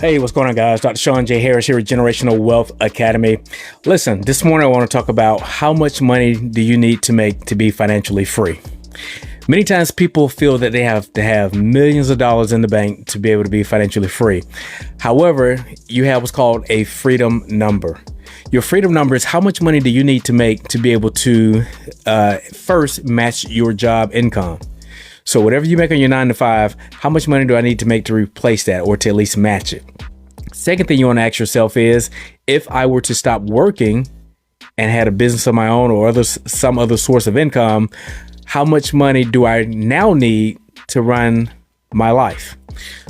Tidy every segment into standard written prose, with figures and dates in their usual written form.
Hey, what's going on, guys? Dr. Sean J. Harris here at Generational Wealth Academy. Listen, this morning I want to talk about how much money do you need to make to be financially free. Many times people feel that they have to have millions of dollars in the bank to be able to be financially free. However, you have what's called a freedom number. Your freedom number is how much money do you need to make to be able to first match your job income. So whatever you make on your 9 to 5, how much money do I need to make to replace that or to at least match it? Second thing you want to ask yourself is, if I were to stop working and had a business of my own or some other source of income, how much money do I now need to run my life?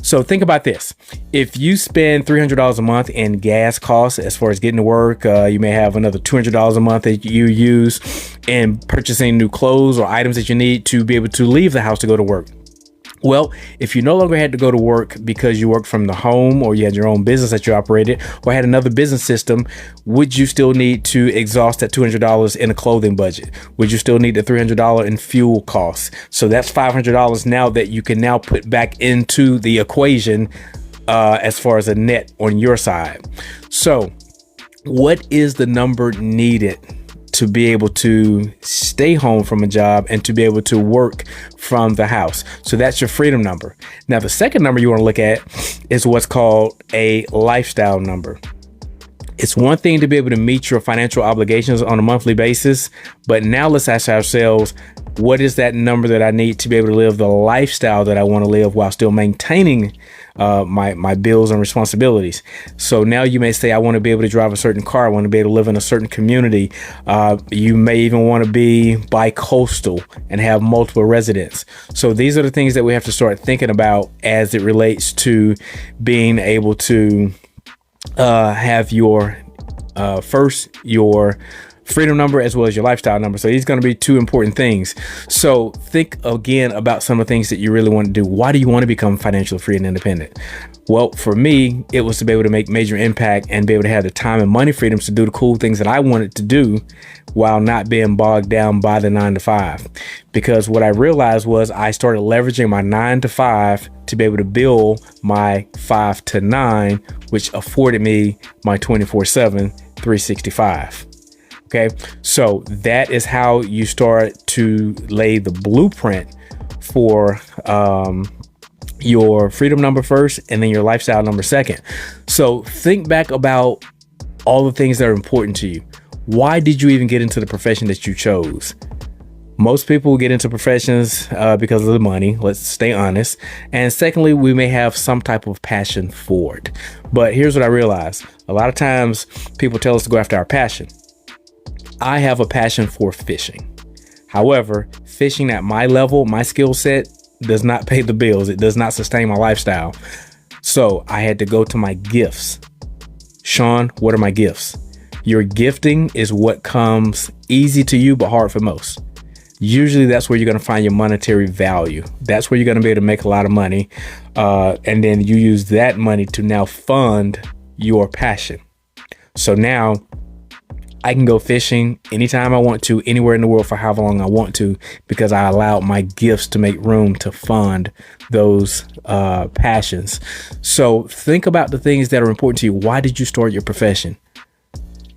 So think about this. If you spend $300 a month in gas costs, as far as getting to work, you may have another $200 a month that you use in purchasing new clothes or items that you need to be able to leave the house to go to work. Well, if you no longer had to go to work because you worked from the home or you had your own business that you operated or had another business system, would you still need to exhaust that $200 in a clothing budget? Would you still need the $300 in fuel costs? So that's $500 now that you can now put back into the equation as far as a net on your side. So what is the number needed to be able to stay home from a job and to be able to work from the house? So that's your freedom number. Now, the second number you want to look at is what's called a lifestyle number. It's one thing to be able to meet your financial obligations on a monthly basis, but now let's ask ourselves, what is that number that I need to be able to live the lifestyle that I want to live while still maintaining my bills and responsibilities? So now you may say, I want to be able to drive a certain car. I want to be able to live in a certain community. You may even want to be bi-coastal and have multiple residents. So these are the things that we have to start thinking about as it relates to being able to have your freedom number as well as your lifestyle number. So these are going to be two important things. So think again about some of the things that you really want to do. Why do you want to become financially free and independent? Well, for me, it was to be able to make major impact and be able to have the time and money freedoms to do the cool things that I wanted to do while not being bogged down by the 9 to 5. Because what I realized was I started leveraging my 9 to 5 to be able to build my 5 to 9, which afforded me my 24/7, 365. Okay, so that is how you start to lay the blueprint for your freedom number first and then your lifestyle number second. So think back about all the things that are important to you. Why did you even get into the profession that you chose? Most people get into professions because of the money. Let's stay honest. And secondly, we may have some type of passion for it. But here's what I realized. A lot of times people tell us to go after our passion. I have a passion for fishing. However, fishing at my level, my skill set, does not pay the bills. It does not sustain my lifestyle. So I had to go to my gifts. Sean, what are my gifts? Your gifting is what comes easy to you, but hard for most. Usually that's where you're going to find your monetary value. That's where you're going to be able to make a lot of money. And then you use that money to now fund your passion. So now I can go fishing anytime I want to, anywhere in the world for however long I want to, because I allowed my gifts to make room to fund those passions. So think about the things that are important to you. Why did you start your profession?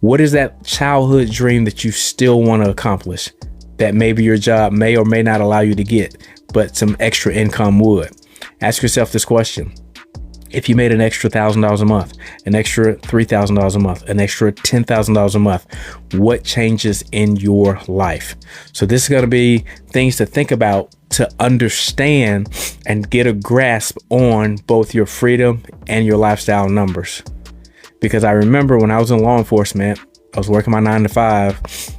What is that childhood dream that you still want to accomplish that maybe your job may or may not allow you to get, but some extra income would? Ask yourself this question. If you made an extra $1,000 a month, an extra $3,000 a month, an extra $10,000 a month, what changes in your life? So this is going to be things to think about to understand and get a grasp on both your freedom and your lifestyle numbers. Because I remember when I was in law enforcement, I was working my 9 to 5.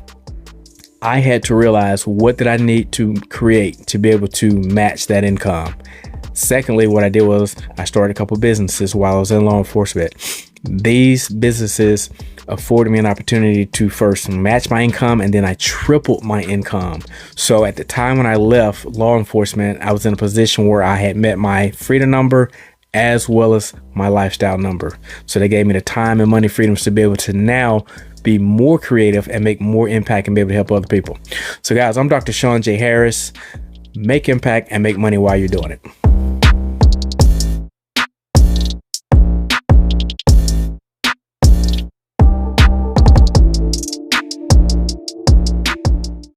I had to realize, what did I need to create to be able to match that income? Secondly, what I did was I started a couple businesses while I was in law enforcement. These businesses afforded me an opportunity to first match my income, and then I tripled my income. So at the time when I left law enforcement, I was in a position where I had met my freedom number as well as my lifestyle number. So they gave me the time and money freedoms to be able to now be more creative and make more impact and be able to help other people. So guys, I'm Dr. Sean J. Harris. Make impact and make money while you're doing it.